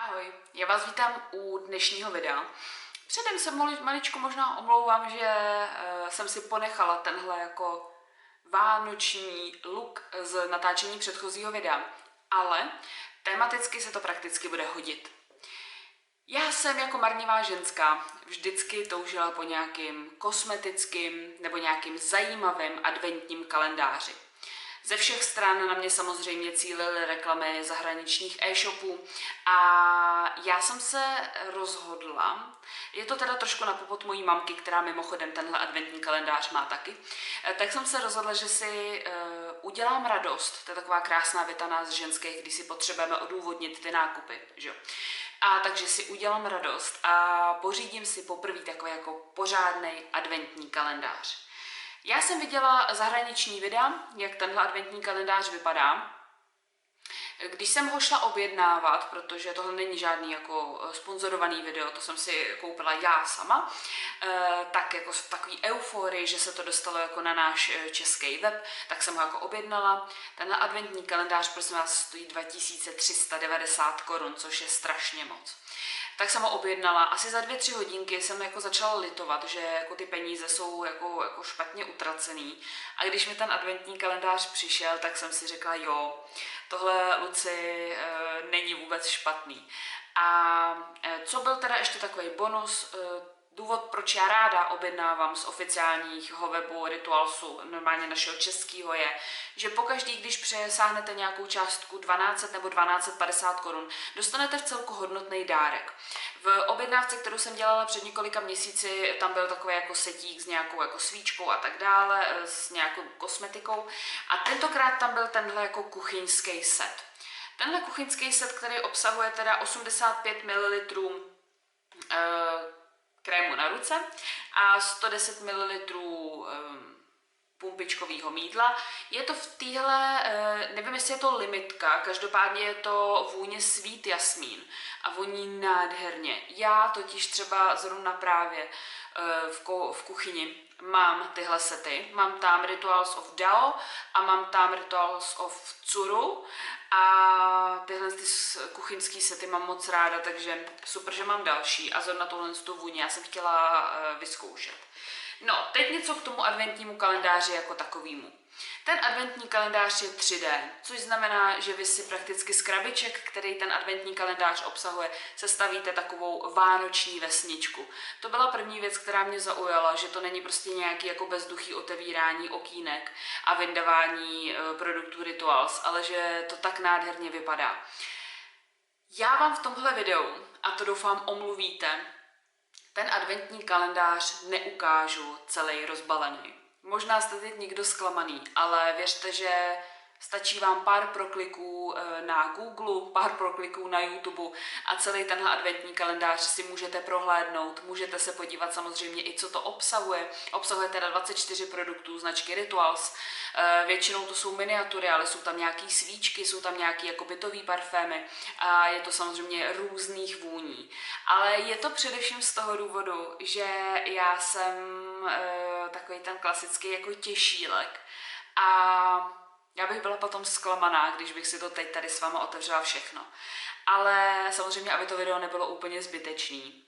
Ahoj, já vás vítám u dnešního videa. Předem se maličko možná omlouvám, že jsem si ponechala tenhle jako vánoční look z natáčení předchozího videa, ale tematicky se to prakticky bude hodit. Já jsem jako marnivá ženská vždycky toužila po nějakým kosmetickým nebo nějakým zajímavým adventním kalendáři. Ze všech stran na mě samozřejmě cílily reklamy zahraničních e-shopů a já jsem se rozhodla, je to teda trošku na popud mojí mamky, která mimochodem tenhle adventní kalendář má taky, tak jsem se rozhodla, že si udělám radost, to je taková krásná věta nás ženských, když si potřebujeme odůvodnit ty nákupy, že jo. A takže si udělám radost a pořídím si poprvé takový jako pořádný adventní kalendář. Já jsem viděla zahraniční videa, jak tenhle adventní kalendář vypadá. Když jsem ho šla objednávat, protože tohle není žádný jako sponzorovaný video, to jsem si koupila já sama, tak jako v takový euforii, že se to dostalo jako na náš český web, tak jsem ho jako objednala. Tenhle adventní kalendář prosím vás stojí 2390 korun, což je strašně moc. Tak jsem ho objednala. Asi za 2-3 hodinky jsem jako začala litovat, že jako ty peníze jsou jako špatně utracený. A když mi ten adventní kalendář přišel, tak jsem si řekla, jo, tohle, Luci, není vůbec špatný. A co byl teda ještě takový bonus, důvod, proč já ráda objednávám z oficiálního webu Ritualsu, normálně našeho českého, je, že pokaždý, když přesáhnete nějakou částku 1200 nebo 1250 korun, dostanete v celku hodnotný dárek. V objednávce, kterou jsem dělala před několika měsíci, tam byl takový jako setík s nějakou jako svíčkou a tak dále, s nějakou kosmetikou a tentokrát tam byl tenhle jako kuchyňský set. Tenhle kuchyňský set, který obsahuje teda 85 ml krému na ruce a 110 ml pumpičkového mýdla. Je to v téhle, nevím, jestli je to limitka, každopádně je to vůně Sweet Jasmín a voní nádherně. Já totiž třeba zrovna právě v kuchyni mám tyhle sety. Mám tam Rituals of Dao a mám tam Rituals of Tsuru a tyhle ty kuchyňský sety mám moc ráda, takže super, že mám další a zrovna tohle tu vůni já jsem chtěla vyzkoušet. No, teď něco k tomu adventnímu kalendáři jako takovému. Ten adventní kalendář je 3D, což znamená, že vy si prakticky z krabiček, který ten adventní kalendář obsahuje, sestavíte takovou vánoční vesničku. To byla první věc, která mě zaujala, že to není prostě nějaký jako bezduchý otevírání okýnek a vyndavání produktů Rituals, ale že to tak nádherně vypadá. Já vám v tomhle videu, a to doufám omluvíte, ten adventní kalendář neukážu celý rozbalený. Možná jste teď někdo zklamaný, ale věřte, že stačí vám pár prokliků na Google, pár prokliků na YouTube a celý tenhle adventní kalendář si můžete prohlédnout. Můžete se podívat samozřejmě i, co to obsahuje. Obsahuje teda 24 produktů značky Rituals. Většinou to jsou miniatury, ale jsou tam nějaký svíčky, jsou tam nějaký jako bytový parfémy a je to samozřejmě různých vůní. Ale je to především z toho důvodu, že já jsem takový ten klasický jako těšílek a já bych byla potom zklamaná, když bych si to teď tady s váma otevřela všechno. Ale samozřejmě, aby to video nebylo úplně zbytečný,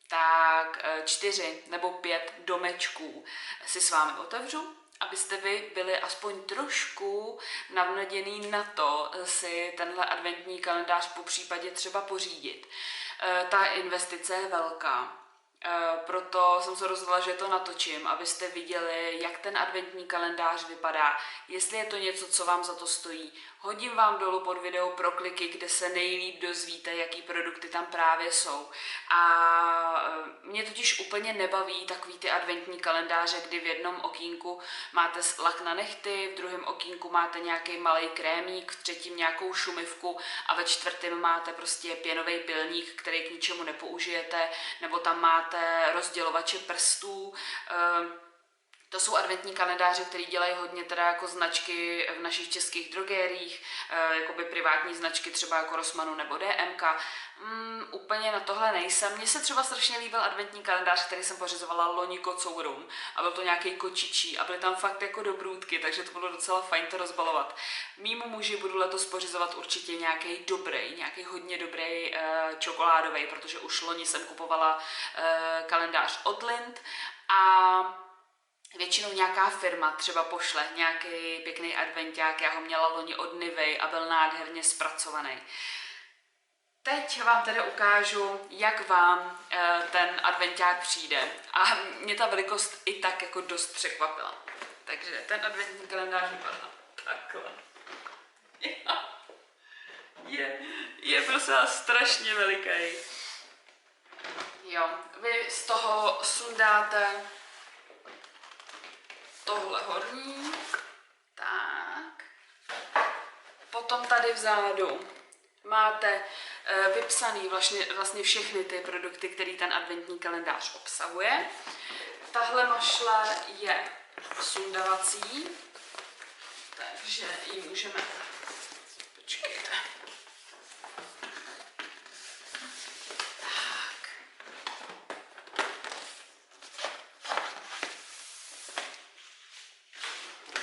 tak 4 nebo 5 domečků si s vámi otevřu, abyste vy byli aspoň trošku navnaděný na to si tenhle adventní kalendář po případě třeba pořídit. Ta investice je velká. Proto jsem se rozhodla, že to natočím, abyste viděli, jak ten adventní kalendář vypadá, jestli je to něco, co vám za to stojí. Hodím vám dolů pod video prokliky, kde se nejlíp dozvíte, jaký produkty tam právě jsou. A mě totiž úplně nebaví takový ty adventní kalendáře, kdy v jednom okýnku máte lak na nehty, v druhém okýnku máte nějaký malý krémík, v třetím nějakou šumivku a ve čtvrtém máte prostě pěnový pilník, který k ničemu nepoužijete, nebo tam máte rozdělovače prstů. To jsou adventní kalendáře, které dělají hodně teda jako značky v našich českých drogériích, jakoby privátní značky třeba jako Rossmannu nebo DMK. Úplně na tohle nejsem. Mně se třeba strašně líbil adventní kalendář, který jsem pořizovala loni kocourům a byl to nějaký kočičí a byly tam fakt jako dobrůdky, takže to bylo docela fajn to rozbalovat. Mýmu muži budu letos pořizovat určitě nějaký hodně dobrý čokoládový, protože už loni jsem kupovala kalendář od Lindt a většinou nějaká firma třeba pošle nějaký pěkný adventák, já ho měla loni od Nivy a byl nádherně zpracovaný. Teď vám tedy ukážu, jak vám ten adventák přijde. A mě ta velikost i tak jako dost překvapila. Takže ten adventní kalendář vypadá takhle. Je prostě strašně veliký. Jo, vy z toho sundáte tohle horní, tak. Potom tady vzadu máte vypsaný vlastně všechny ty produkty, které ten adventní kalendář obsahuje. Tahle mašle je sundavací, takže ji můžeme... Počkejte.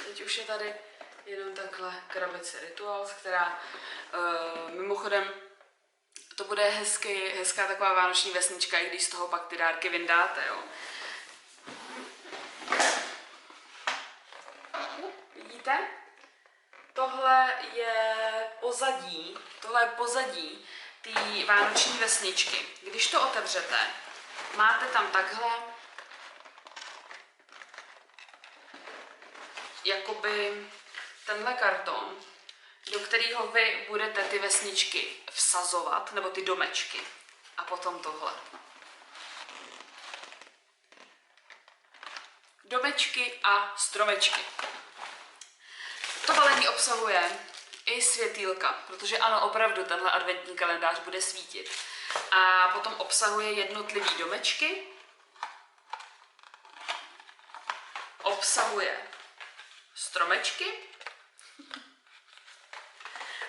Teď už je tady jenom takhle krabice Rituals, která mimochodem to bude hezká taková vánoční vesnička, i když z toho pak ty dárky vyndáte, jo. Vidíte? Tohle je pozadí té vánoční vesničky. Když to otevřete, máte tam takhle jakoby tenhle karton, do kterého vy budete ty vesničky vsazovat, nebo ty domečky. A potom tohle. Domečky a stromečky. To balení obsahuje i světýlka, protože ano, opravdu tenhle adventní kalendář bude svítit. A potom obsahuje jednotlivý domečky. Obsahuje stromečky.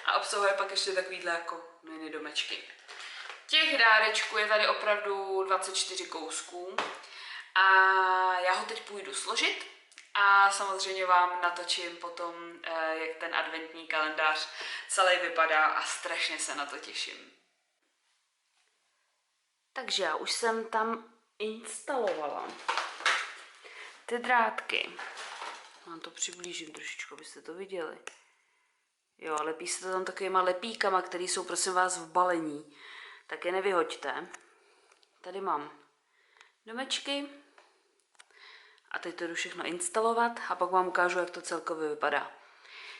A obsahuje pak ještě takovýhle jako mini domečky. Těch dárečků je tady opravdu 24 kousků. A já ho teď půjdu složit a samozřejmě vám natočím potom, jak ten adventní kalendář celý vypadá a strašně se na to těším. Takže já už jsem tam instalovala ty drátky. Vám to přiblížím trošičku, abyste to viděli. Jo, lepí se to tam takovýma lepíkama, které jsou prosím vás v balení. Tak je nevyhoďte. Tady mám domečky. A teď to jdu všechno instalovat a pak vám ukážu, jak to celkově vypadá.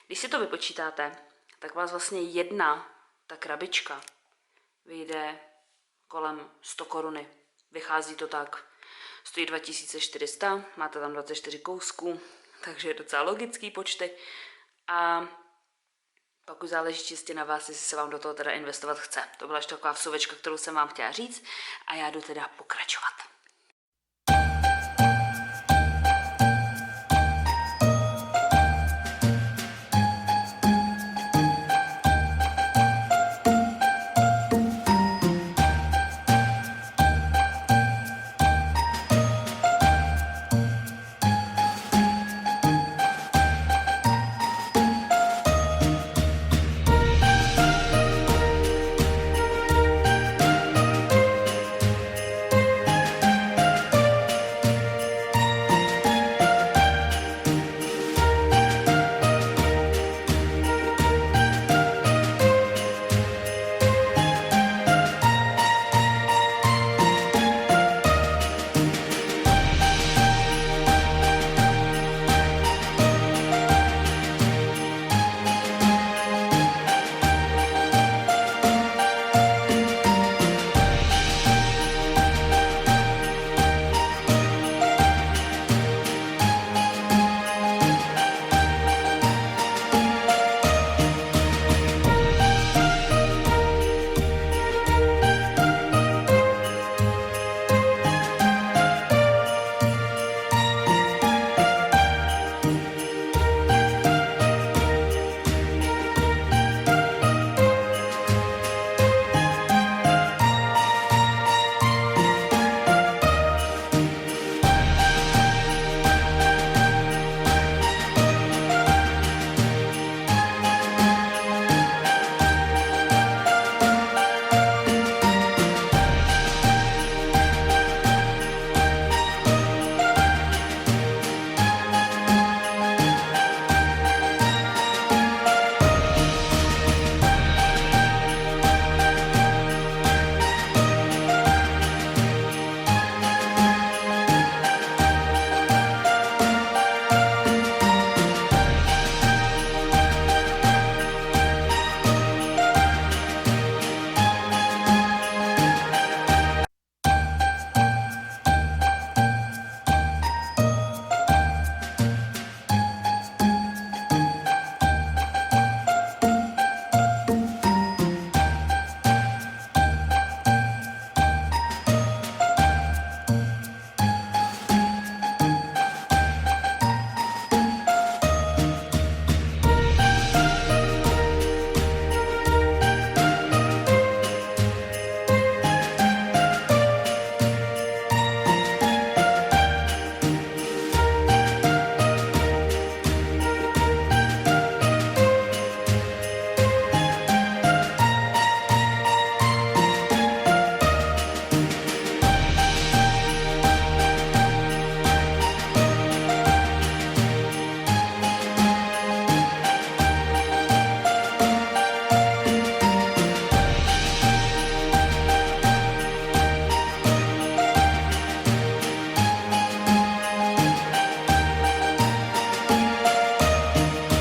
Když si to vypočítáte, tak vás vlastně jedna ta krabička vyjde kolem 100 koruny. Vychází to tak. Stojí 2400, máte tam 24 kousků, takže je docela logický počty. A pak už záleží čistě na vás, jestli se vám do toho teda investovat chce. To byla ještě taková vsuvečka, kterou jsem vám chtěla říct a já jdu teda pokračovat.